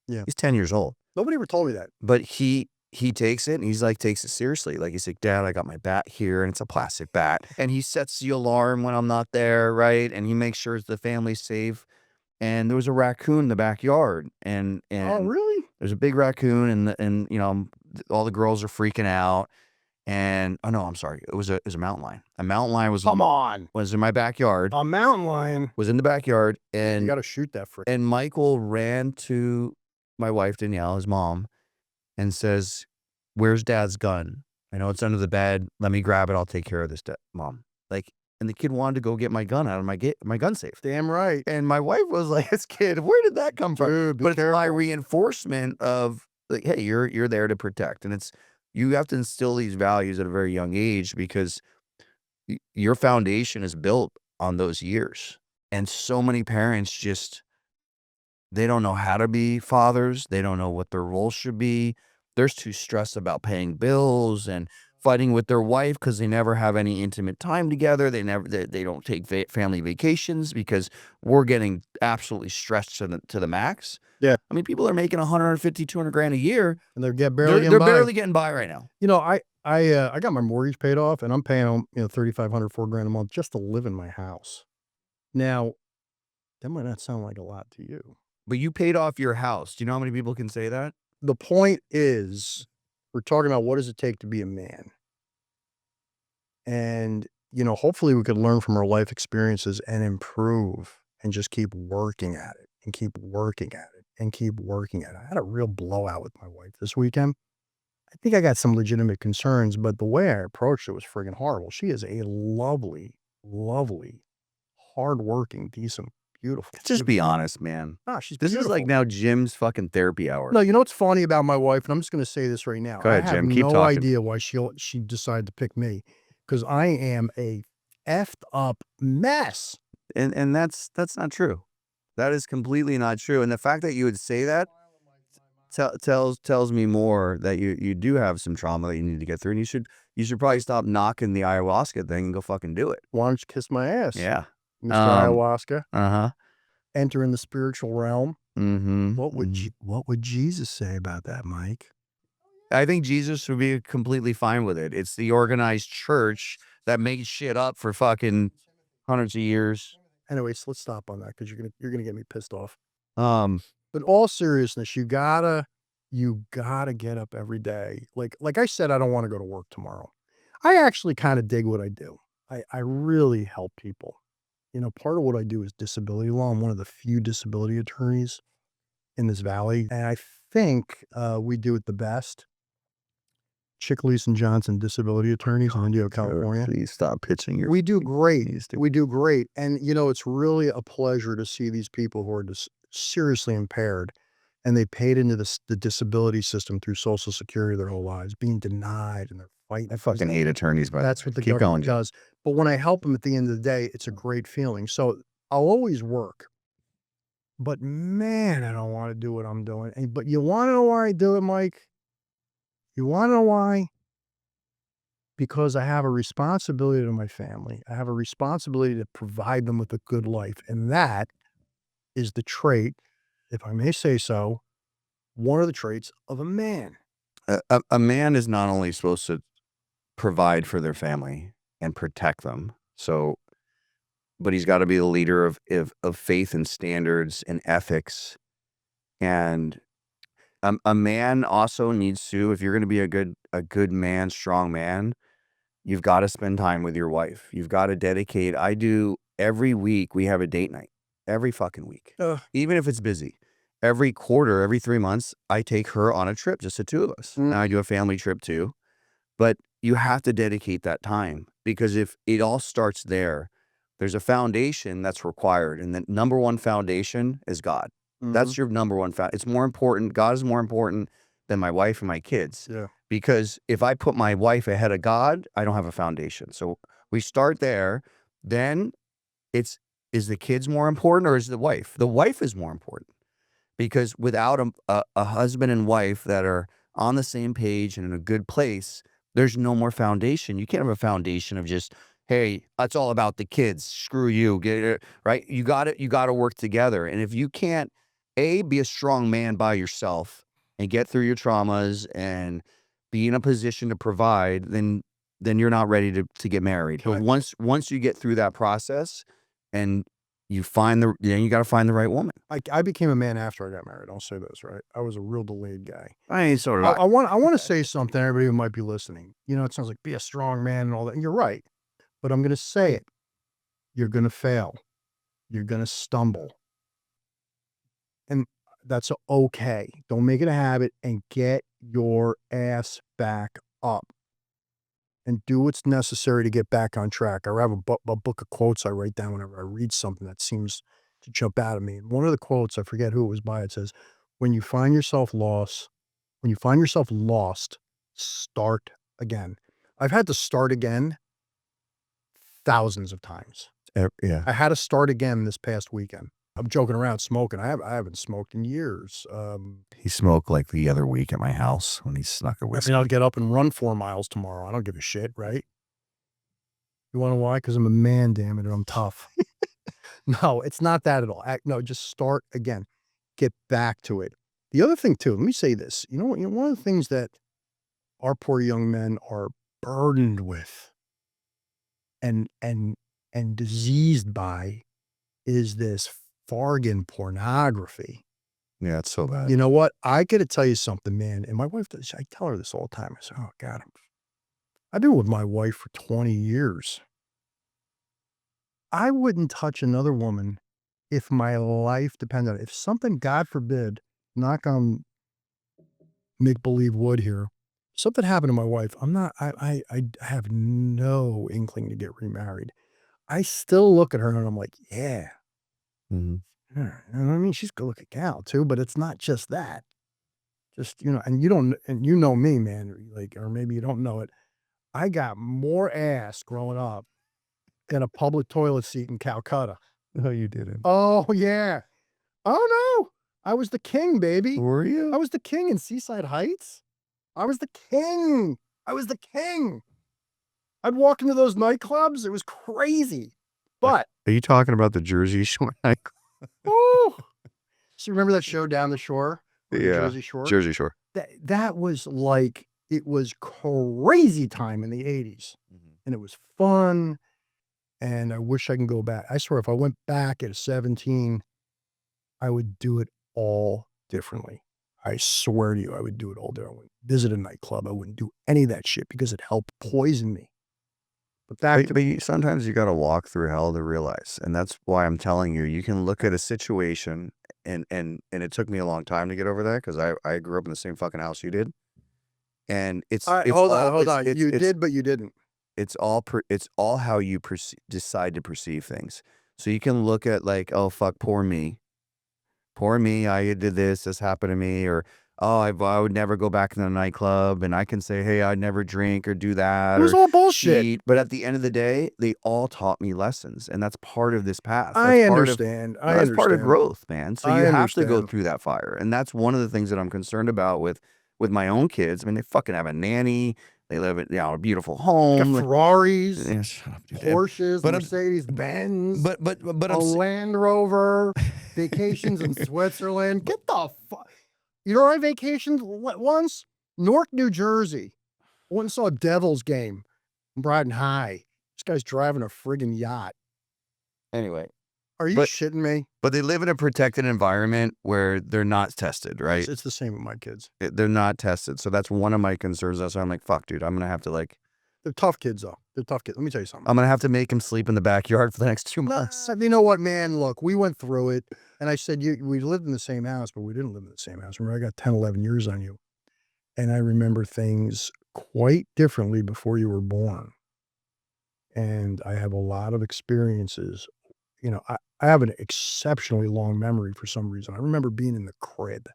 Yeah. He's 10 years old. Nobody ever told me that. But he takes it, and he's like, takes it seriously. Like, he's like, "Dad, I got my bat here," and it's a plastic bat. And he sets the alarm when I'm not there, right? And he makes sure the family's safe. And there was a raccoon in the backyard, and Oh, really? there's a big raccoon, and all the girls are freaking out. And oh no, I'm sorry, it was a mountain lion. A mountain lion Come on. was in my backyard. A mountain lion. Was in the backyard, You and got to shoot that freak. and Michael ran to my wife Danielle, his mom, and says, "Where's Dad's gun? I know it's under the bed. Let me grab it. I'll take care of this, Mom." Like, and the kid wanted to go get my gun out of my gun safe. Damn right. And my wife was like, "This kid, where did that come from?" Dude, be But it's my careful. reinforcement of like, hey, you're there to protect, and you have to instill these values at a very young age, because your foundation is built on those years. And so many parents they don't know how to be fathers. They don't know what their role should be. They're too stressed about paying bills and fighting with their wife because they never have any intimate time together. They don't take family vacations because we're getting absolutely stressed to the max. Yeah. I mean, people are making 150, 200 grand a year. And they're They're barely getting by right now. I got my mortgage paid off, and I'm paying $3,500, $4,000 a month just to live in my house. Now, that might not sound like a lot to you. But you paid off your house. Do you know how many people can say that? The point is, we're talking about what does it take to be a man. And, hopefully we could learn from our life experiences and improve and just keep working at it and keep working at it and keep working at it. I had a real blowout with my wife this weekend. I think I got some legitimate concerns, but the way I approached it was friggin' horrible. She is a lovely, lovely, hardworking, decent, beautiful. Just be honest, man. Ah, she's This is like beautiful. now Jim's fucking therapy hour. No, you know what's funny about my wife, and I'm just gonna say this right now. Go I ahead, have Jim. Keep no talking. idea why she decided to pick me, because I am a effed up mess. And that's not true. That is completely not true. And the fact that you would say that tells me more that you do have some trauma that you need to get through, and you should probably stop knocking the ayahuasca thing and go fucking do it. Why don't you kiss my ass? Yeah. Mr. Ayahuasca. Uh-huh. Enter in the spiritual realm. Mm-hmm. What would Jesus say about that, Mike? I think Jesus would be completely fine with it. It's the organized church that made shit up for fucking hundreds of years. Anyways, let's stop on that because you're gonna get me pissed off. Um, But all seriousness, you gotta get up every day. Like I said, I don't want to go to work tomorrow. I actually kind of dig what I do. I really help people. You know, part of what I do is disability law. I'm one of the few disability attorneys in this valley, and I think we do it the best. Chickley's and Johnson Disability Attorneys in Indio, California. please stop pitching your. We do great. Please do. We do great. And, you know, it's really a pleasure to see these people who are seriously impaired and they paid into the disability system through Social Security their whole lives, being denied, and they're fighting. I fucking hate attorneys, but That's what the keep government going. does. But when I help them at the end of the day, it's a great feeling. So I'll always work. But man, I don't want to do what I'm doing. But you want to know why I do it, Mike? You want to know why? Because I have a responsibility to my family. I have a responsibility to provide them with a good life. And that is the trait, if I may say so, one of the traits of a man. A man is not only supposed to provide for their family and protect them, but he's got to be the leader of faith and standards and ethics. And a man also needs to, if you're going to be a good man, strong man, you've got to spend time with your wife. You've got to dedicate. I do every week. We have a date night every fucking week, even if it's busy. Every quarter, every 3 months, I take her on a trip, just the two of us. And I do a family trip too. But you have to dedicate that time, because if it all starts there, there's a foundation that's required. And the number one foundation is God. That's your number one foundation. It's more important. God is more important than my wife and my kids. Yeah. Because if I put my wife ahead of God, I don't have a foundation. So we start there. Then is the kids more important, or is the wife? The wife is more important, because without a husband and wife that are on the same page and in a good place, there's no more foundation. You can't have a foundation of just, hey, it's all about the kids. Screw you. Get it right. You got to work together. And if you can't, be a strong man by yourself and get through your traumas and be in a position to provide, then you're not ready to get married. But once you get through that process and you find then you got to find the right woman. I became a man after I got married. I'll say this, right? I was a real delayed guy. I mean, sort I of. want to say something, everybody who might be listening. You know, it sounds like be a strong man and all that. And you're right. But I'm going to say it. You're going to fail. You're going to stumble. And that's okay. Don't make it a habit, and get your ass back up and do what's necessary to get back on track. I have a book of quotes I write down whenever I read something that seems to jump out at me. And one of the quotes, I forget who it was by, it says, when you find yourself lost, start again. I've had to start again thousands of times. Yeah. I had to start again this past weekend. I'm joking around smoking. I haven't smoked in years. He smoked like the other week at my house when he snuck a whiskey. I mean, I'll get up and run 4 miles tomorrow. I don't give a shit, right? You want to know why? Because I'm a man, damn it, and I'm tough. No, it's not that at all. No, just start again. Get back to it. The other thing too, let me say this. You know, one of the things that our poor young men are burdened with and diseased by is this Fargan pornography. Yeah, it's so bad. You know what? I got to tell you something, man. And my wife does. I tell her this all the time. I say, "Oh God, I've been with my wife for 20 years. I wouldn't touch another woman if my life depended on it. If something, God forbid, knock on make-believe wood here, something happened to my wife. I have no inkling to get remarried. I still look at her and I'm like, yeah. Mhm. Yeah. And I mean, she's a good looking gal too, but it's not just that. Just, and you know me, man, like, or maybe you don't know it. I got more ass growing up than a public toilet seat in Calcutta. No, you didn't. Oh, yeah. Oh, no. I was the king, baby. Were you? I was the king in Seaside Heights. I was the king. I was the king. I'd walk into those nightclubs. It was crazy. But, Are you talking about the Jersey Shore nightclub? oh, so remember that show Down the Shore? Or the Yeah. Jersey Shore? Jersey Shore. That was like, it was crazy time in the 80s. And it was fun. And I wish I can go back. I swear, if I went back at 17, I would do it all differently. I swear to you, I would do it all different. I wouldn't visit a nightclub. I wouldn't do any of that shit because it helped poison me. But back to Sometimes you gotta walk through hell to realize, and that's why I'm telling you, you can look at a situation, and it took me a long time to get over that because I grew up in the same fucking house you did, and it's hold all on. You did, but you didn't. it's all how you decide to perceive things. So you can look at like, oh fuck, poor me, I did this happened to me, or oh, I would never go back in the nightclub, and I can say, hey, I'd never drink or do that It was or all bullshit. cheat. But at the end of the day, they all taught me lessons, and that's part of this path. I understand. That's part of growth, man. So I you have to go understand. through that fire, and that's one of the things that I'm concerned about with my own kids. I mean, they fucking have a nanny. They live in a beautiful Got home. Ferraris, Yeah, shut up, dude. Porsches, But Mercedes Benz, but a Land Rover, vacations in Switzerland. Get the fuck. You know where I vacationed once? Newark, New Jersey. I went and saw a Devils game in Brighton High. This guy's driving a friggin' yacht. anyway. Are you But- shitting me? But they live in a protected environment where they're not tested, right? It's the same with my kids. They're not tested. So that's one of my concerns. That's why I'm like, fuck, dude, I'm going to have to They're tough kids, though. They're tough kids. Let me tell you something. I'm going to have to make them sleep in the backyard for the next 2 months. You know what, man? Look, we went through it. And I said, we lived in the same house, but we didn't live in the same house. Remember, I got 10, 11 years on you. And I remember things quite differently before you were born. And I have a lot of experiences. I have an exceptionally long memory for some reason. I remember being in the crib.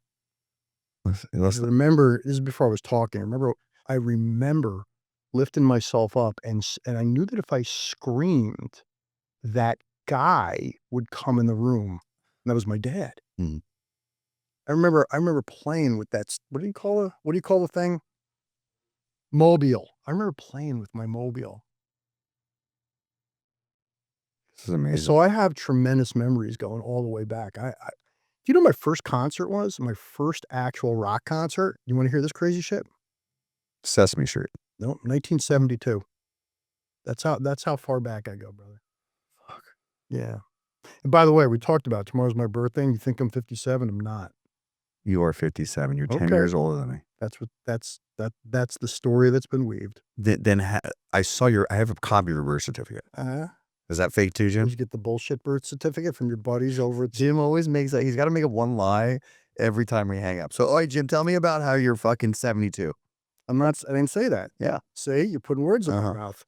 I remember, this is before I was talking. I remember lifting myself up and I knew that if I screamed, that guy would come in the room. And that was my dad. Mhm. I remember playing with that. What do you call the thing? Mobile. I remember playing with my mobile. This is amazing. So I have tremendous memories going all the way back. Do you know what my first concert was? My first actual rock concert? You want to hear this crazy shit? Sesame Street. No, 1972. That's how far back I go, brother. Fuck. Yeah. And by the way, we talked about tomorrow's my birthday, and you think I'm 57? I'm not. You are 57. You're 10 Okay. years older than me. That's the story that's been weaved. I have a copy of your birth certificate. Is that fake too, Did Jim? you get the bullshit birth certificate from your buddies over at Jim always makes that. He's got to make up one lie every time we hang up. So, all right, Jim, tell me about how you're fucking 72. I didn't say that. Yeah. See, you're putting words in my mouth.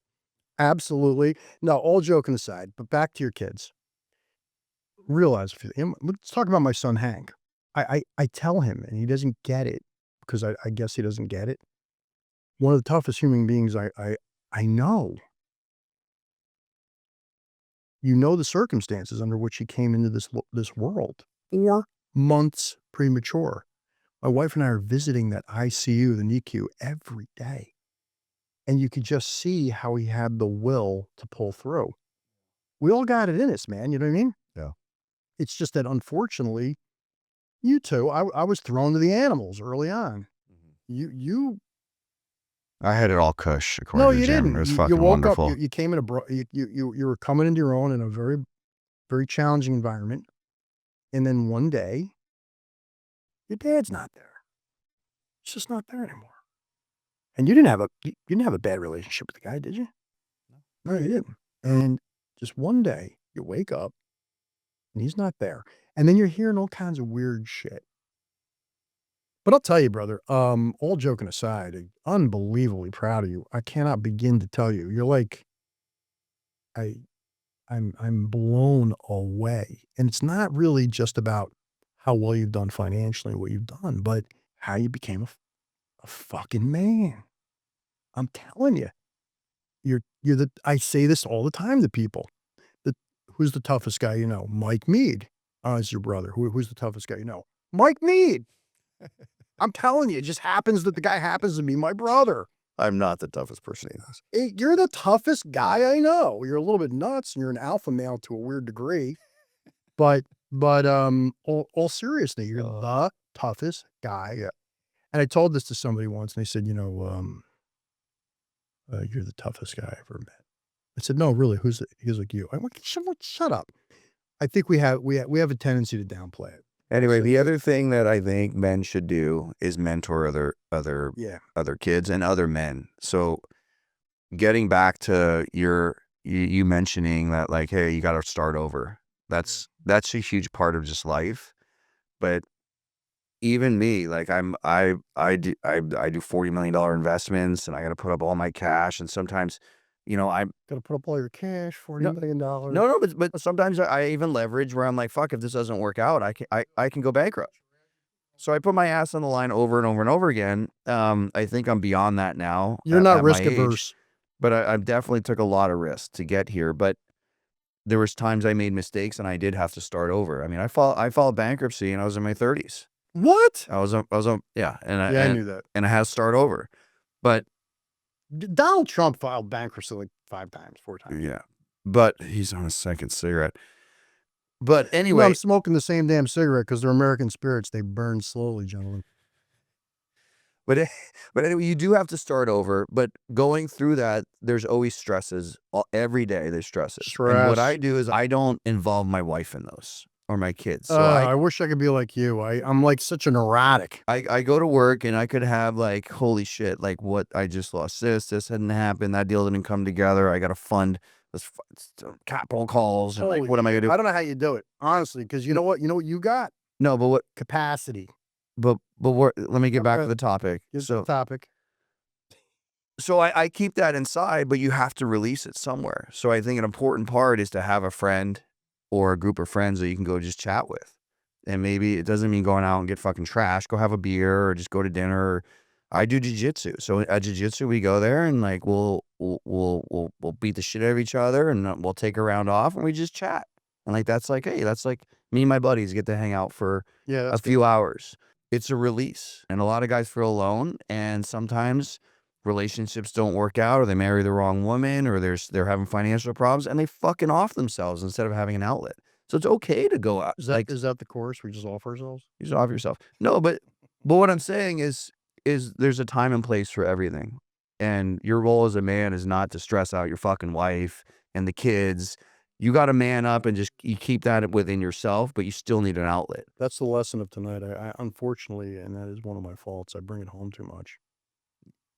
Absolutely. No, all joking aside, but back to your kids. Realize, let's talk about my son, Hank. I tell him, and he doesn't get it because I guess he doesn't get it. One of the toughest human beings I know. You know the circumstances under which he came into this world. 4 months premature. My wife and I are visiting that ICU, the NICU, every day. And you could just see how he had the will to pull through. We all got it in us, man. You know what I mean? Yeah. It's just that, unfortunately, you two, I was thrown to the animals early on. You I had it all cush, according No, to you Jim. didn't. It was You fucking woke wonderful. up, you came in you were coming into your own in a very, very challenging environment. And then one day, your dad's not there. It's just not there anymore. And you didn't have a bad relationship with the guy, did you? No, you didn't. And just one day, you wake up and he's not there. And then you're hearing all kinds of weird shit. But I'll tell you, brother, all joking aside, unbelievably proud of you. I cannot begin to tell you. You're like, I I'm blown away. And it's not really just about how well you've done financially, what you've done, but how you became a fucking man. I'm telling you. You're the I say this all the time to people. The Who's the toughest guy you know? Mike Mead. Oh, it's your brother. Who's the toughest guy you know? Mike Mead. I'm telling you, it just happens that the guy happens to be my brother. I'm not the toughest person he knows. You're the toughest guy I know. You're a little bit nuts and you're an alpha male to a weird degree. But all seriously, you're the toughest guy. Yeah. And I told this to somebody once and they said, you're the toughest guy I ever met. I said, no, really, who's it? He was like, you. I went, shut up. I think we have a tendency to downplay it. Anyway, the other thing that I think men should do is mentor other kids and other men. So getting back to you mentioning that, like, hey, you got to start over. That's a huge part of just life. But even me, like I do $40 million investments and I got to put up all my cash. And sometimes, I'm Gotta put up all your cash, $40 No, million. no, but sometimes I even leverage where I'm like, fuck, if this doesn't work out, I can go bankrupt. So I put my ass on the line over and over and over again. I think I'm beyond that now. You're at not my risk age, averse. but I definitely took a lot of risks to get here. But there was times I made mistakes and I did have to start over. I mean, I filed bankruptcy and I was in my 30s. What? Yeah, I knew that. and I had to start over. But Donald Trump filed bankruptcy like 4 times. yeah, but he's on his second cigarette. But No, anyway, I'm smoking the same damn cigarette because they're American spirits. They burn slowly, gentlemen. But anyway, you do have to start over. But going through that, there's always stresses. Every day there's stresses. And what I do is I don't involve my wife in those or my kids. So I wish I could be like you. I'm like such an erratic. I go to work and I could have like, holy shit, like what I just lost this hadn't happened. That deal didn't come together. I got to fund this capital calls. And like, what am I going to do? I don't know how you do it, honestly, because you know what you got? No, but what Capacity. But let me get back to the topic. Here's the topic. So I keep that inside, but you have to release it somewhere. So I think an important part is to have a friend or a group of friends that you can go just chat with. And maybe it doesn't mean going out and get fucking trash. Go have a beer or just go to dinner. I do jiu-jitsu. So at jiu-jitsu, we go there and like we'll beat the shit out of each other and we'll take a round off and we just chat. And like that's like, hey, that's like me and my buddies get to hang out for a few hours. It's a release. And a lot of guys feel alone. And sometimes relationships don't work out or they marry the wrong woman or they're having financial problems and they fucking off themselves instead of having an outlet. So it's okay to go out. Is that the course? We just off ourselves? You just off yourself. No, but what I'm saying is there's a time and place for everything. And your role as a man is not to stress out your fucking wife and the kids. You got to man up and just you keep that within yourself, but you still need an outlet. That's the lesson of tonight. I unfortunately, and that is one of my faults, I bring it home too much.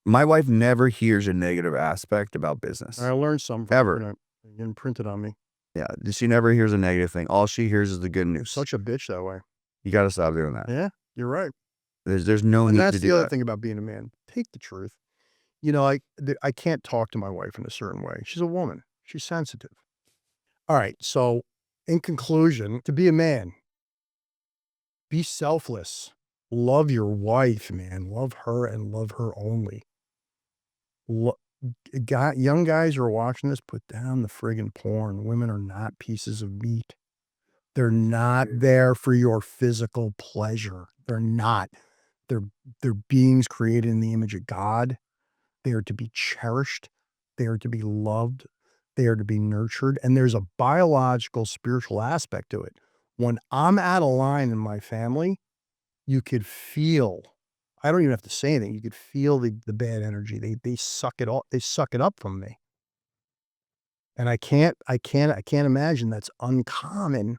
My wife never hears a negative aspect about business. I learned some from Ever. It imprinted on me. Yeah, she never hears a negative thing. All she hears is the good news. Such a bitch that way. You got to stop doing that. Yeah, you're right. There's no And need that's to the do other that. thing about being a man. Take the truth. I can't talk to my wife in a certain way. She's a woman. She's sensitive. All right. So in conclusion, to be a man, be selfless. Love your wife, man. Love her and love her only. Young guys who are watching this, put down the friggin' porn. Women are not pieces of meat. They're not there for your physical pleasure. They're not. They're beings created in the image of God. They are to be cherished. They are to be loved. They are to be nurtured. And there's a biological, spiritual aspect to it. When I'm out of line in my family, you could feel, I don't even have to say anything. You could feel the bad energy. They suck it all. They suck it up from me. And I can't imagine that's uncommon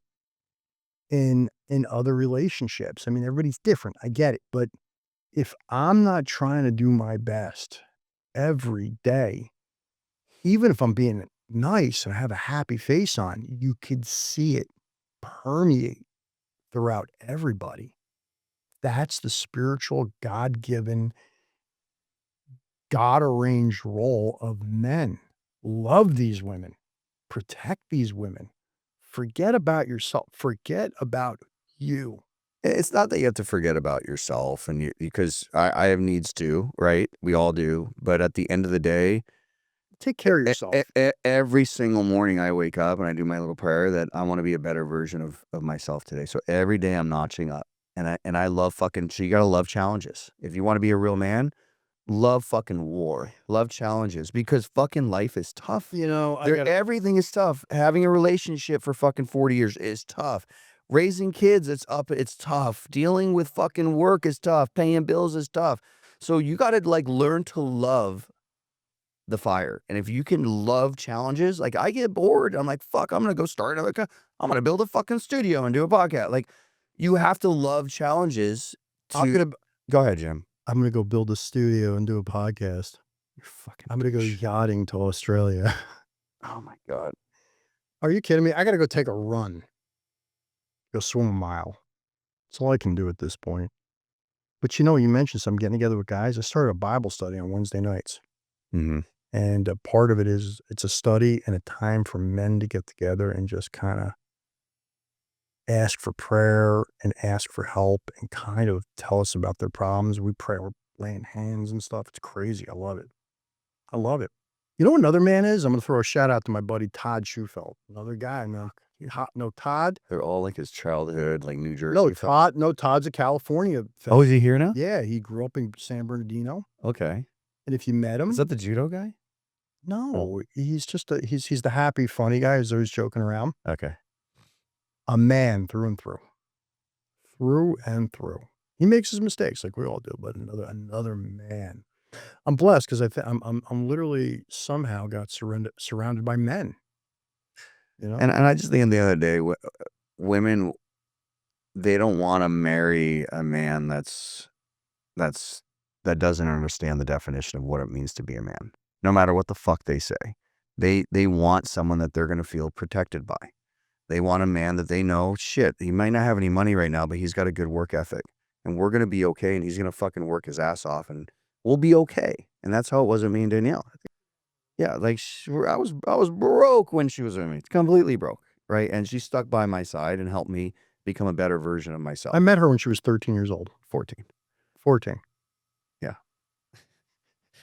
in other relationships. I mean, everybody's different. I get it. But if I'm not trying to do my best every day, even if I'm being nice and I have a happy face on, you could see it permeate throughout everybody. That's the spiritual, God-given, God-arranged role of men. Love these women. Protect these women. Forget about yourself. Forget about you. It's not that you have to forget about yourself and you, because I have needs too, right? We all do. But at the end of the day, Take care of yourself. every single morning I wake up and I do my little prayer that I want to be a better version of myself today. So every day I'm notching up. And I love fucking, so you gotta love challenges. If you want to be a real man, love fucking war. Love challenges because fucking life is tough. You know, Everything is tough. Having a relationship for fucking 40 years is tough. Raising kids, it's tough. Dealing with fucking work is tough. Paying bills is tough. So you gotta like learn to love the fire. And if you can love challenges, like I get bored. I'm like, fuck, I'm gonna go start another I'm gonna build a fucking studio and do a podcast. Like you have to love challenges to go ahead, Jim. I'm gonna go build a studio and do a podcast. You're fucking I'm gonna go yachting to Australia. Oh my God. Are you kidding me? I gotta go take a run. Go swim a mile. That's all I can do at this point. But you know, you mentioned some getting together with guys. I started a Bible study on Wednesday nights. Mm-hmm. And a part of it is it's a study and a time for men to get together and just kind of ask for prayer and ask for help and kind of tell us about their problems. We pray, we're laying hands and stuff. It's crazy. I love it. I love it. You know what another man is? I'm going to throw a shout out to my buddy Todd Schufelt. Another guy, man. No, Todd. They're all like his childhood, like New Jersey. Todd's a California fella. Oh, is he here now? Yeah, he grew up in San Bernardino. Okay. And if you met him, Is that the judo guy? no, he's just he's the happy, funny guy who's always joking around. Okay. A man through and through. Through and through. He makes his mistakes like we all do, but another man. I'm blessed because I'm literally somehow got surrounded by men. You know? And I just think the other day, women, they don't want to marry a man that doesn't understand the definition of what it means to be a man. No matter what the fuck they say, they want someone that they're going to feel protected by. They want a man that they know, shit, he might not have any money right now, but he's got a good work ethic and we're going to be okay. And he's going to fucking work his ass off and we'll be okay. And that's how it was with me and Danielle. Yeah. Like I was broke when she was with me, completely broke. Right. And she stuck by my side and helped me become a better version of myself. I met her when she was 13 years old. 14. 14. Yeah.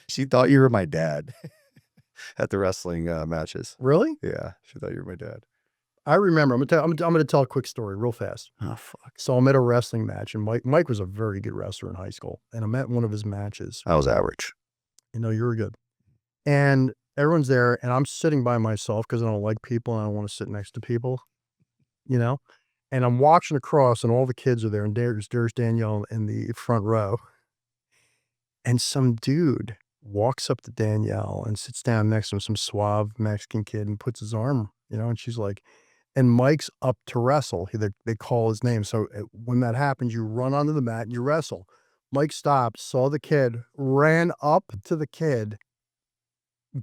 She thought you were my dad at the wrestling matches. Really? Yeah. She thought you were my dad. I remember. I'm gonna tell a quick story real fast. Oh fuck. So I'm at a wrestling match, and Mike was a very good wrestler in high school, and I'm at one of his matches. I was average. You know, you were good. And everyone's there, and I'm sitting by myself because I don't like people and I don't want to sit next to people. You know, and I'm watching across, and all the kids are there, and there's Danielle in the front row, and some dude walks up to Danielle and sits down next to him, some suave Mexican kid, and puts his arm, you know, and she's like. And Mike's up to wrestle. They call his name. So when that happens, you run onto the mat and you wrestle. Mike stopped, saw the kid, ran up to the kid,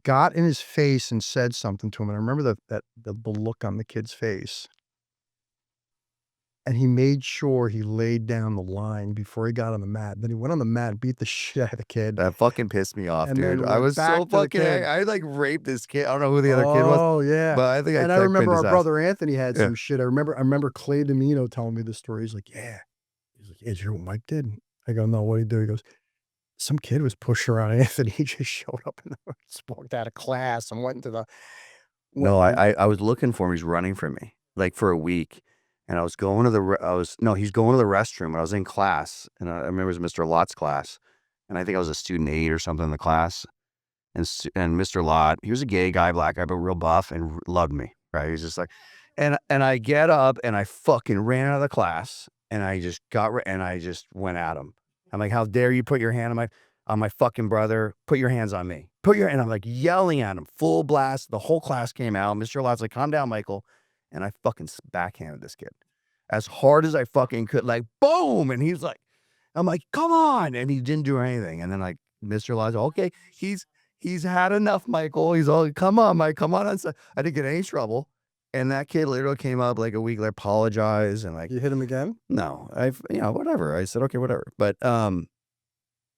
got in his face and said something to him. And I remember the look on the kid's face. And he made sure he laid down the line before he got on the mat. Then he went on the mat and beat the shit out of the kid. That fucking pissed me off, And dude. then I went was back so to the fucking kid. I like raped this kid. I don't know who the other kid was. Oh yeah. But I think And I kicked remember his our ass. brother Anthony had Yeah. some shit. I remember Clay Domino telling me the story. He's like, yeah. He's like, yeah, did you hear what Mike did? I go, no, what did he do? He goes, some kid was pushing around Anthony. He just showed up and walked out of class and went into the. No, I was looking for him. He's running from me like for a week. And I was going to he's going to the restroom. And I was in class. And I remember it was Mr. Lott's class. And I think I was a student 8 or something in the class. And Mr. Lott, he was a gay guy, black guy, but real buff and loved me. Right. He was just like, and I get up and I fucking ran out of the class. And I just went at him. I'm like, how dare you put your hand on my fucking brother? Put your hands on me. And I'm like yelling at him, full blast. The whole class came out. Mr. Lott's like, calm down, Michael. And I fucking backhanded this kid as hard as I fucking could, like boom. And he's like, I'm like, come on. And he didn't do anything. And then like Mr. Lott's, okay, he's had enough, Michael. He's all, come on, Mike, come on. I didn't get any trouble. And that kid literally came up like a week later, apologized, and like, You hit him again? no, whatever. I said, okay, whatever. But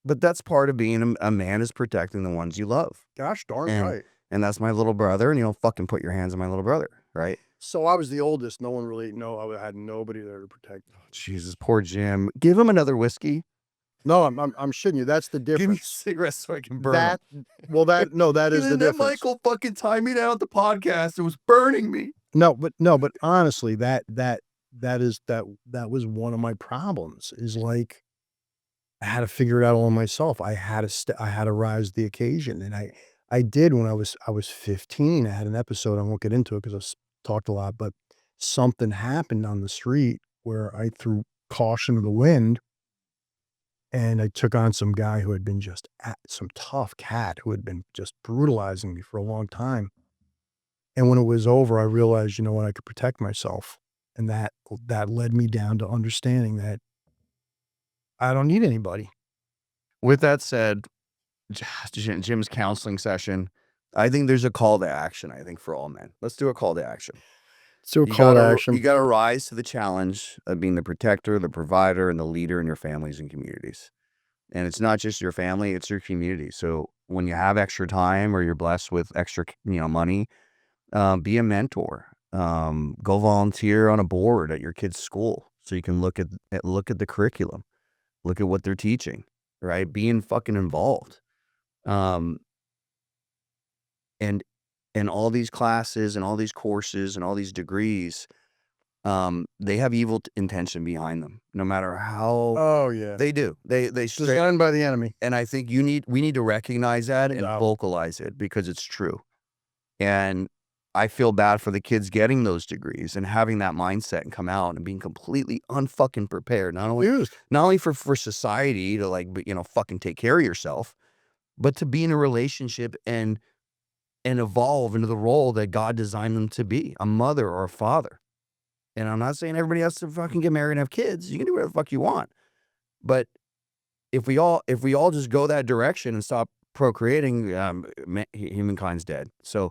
that's part of being a man, is protecting the ones you love. Gosh darn And right. and that's my little brother, and you don't fucking put your hands on my little brother, right? So I was the oldest. No one really, I had nobody there to protect. Jesus, poor Jim. Give him another whiskey. No, I'm shitting you. That's the Give me a difference. cigarette so I can burn That, well, that is the and then difference. Michael fucking timed me down at the podcast. It was burning me. No, but honestly, that was one of my problems. Is like, I had to figure it out all myself. I had to rise to the occasion, and I did when I was 15. I had an episode. I won't get into it because I've talked a lot, but something happened on the street where I threw caution to the wind, and I took on some guy who had been some tough cat who had been just brutalizing me for a long time. And when it was over, I realized, what, I could protect myself, and that led me down to understanding that I don't need anybody. With that said, Jim's counseling session, I think there's a call to action, I think, for all men. Let's do a call to action. So call to action. You got to rise to the challenge of being the protector, the provider, and the leader in your families and communities. And it's not just your family, it's your community. So when you have extra time or you're blessed with extra, money, be a mentor. Go volunteer on a board at your kid's school so you can look at the curriculum, look at what they're teaching, right? Being fucking involved. And all these classes and all these courses and all these degrees, they have evil intention behind them, no matter how. Oh yeah, They do. They designed by the enemy. And I think we need to recognize that and Yeah. vocalize it, because it's true. And I feel bad for the kids getting those degrees and having that mindset and come out and being completely unfucking prepared. Not only for society to like, fucking take care of yourself, but to be in a relationship and evolve into the role that God designed them to be, a mother or a father. And I'm not saying everybody has to fucking get married and have kids. You can do whatever the fuck you want. But if we all just go that direction and stop procreating, humankind's dead. So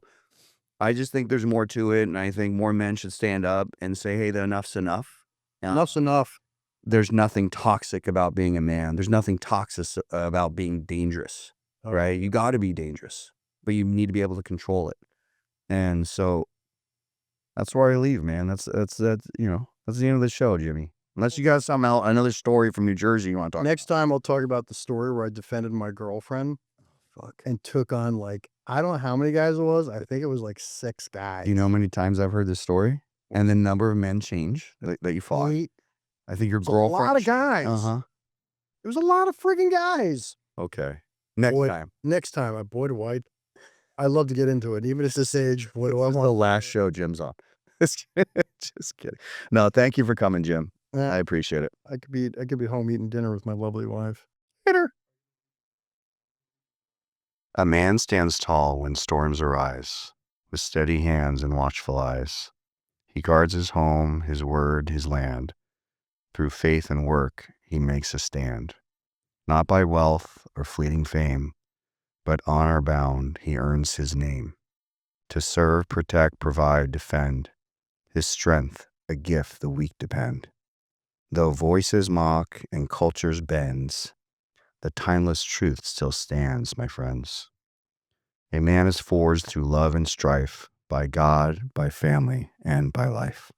I just think there's more to it, and I think more men should stand up and say, hey, enough's enough. Enough's enough. There's nothing toxic about being a man. There's nothing toxic about being dangerous, right? You got to be dangerous, but you need to be able to control it. And so that's where I leave, man. That's the end of the show, Jimmy. Unless you got something else, another story from New Jersey you want to talk Next time I'll talk about the story where I defended my girlfriend. And took on, like, I don't know how many guys it was. I think it was like 6 guys. Do you know how many times I've heard this story? And the number of men change that you fought. 8. I think your It was girlfriend. a lot of guys. Uh-huh. It was a lot of friggin' guys. Okay. Next time. Next time, boy, do I love to get into it. Even at this age, what do I This is want? the last show Jim's on. Just kidding. No, thank you for coming, Jim. I appreciate it. I could be home eating dinner with my lovely wife. Later. A man stands tall when storms arise, with steady hands and watchful eyes. He guards his home, his word, his land. Through faith and work, he makes a stand. Not by wealth or fleeting fame, but honor bound, he earns his name. To serve, protect, provide, defend. His strength, a gift the weak depend. Though voices mock and cultures bends, the timeless truth still stands, my friends. A man is forged through love and strife, by God, by family, and by life.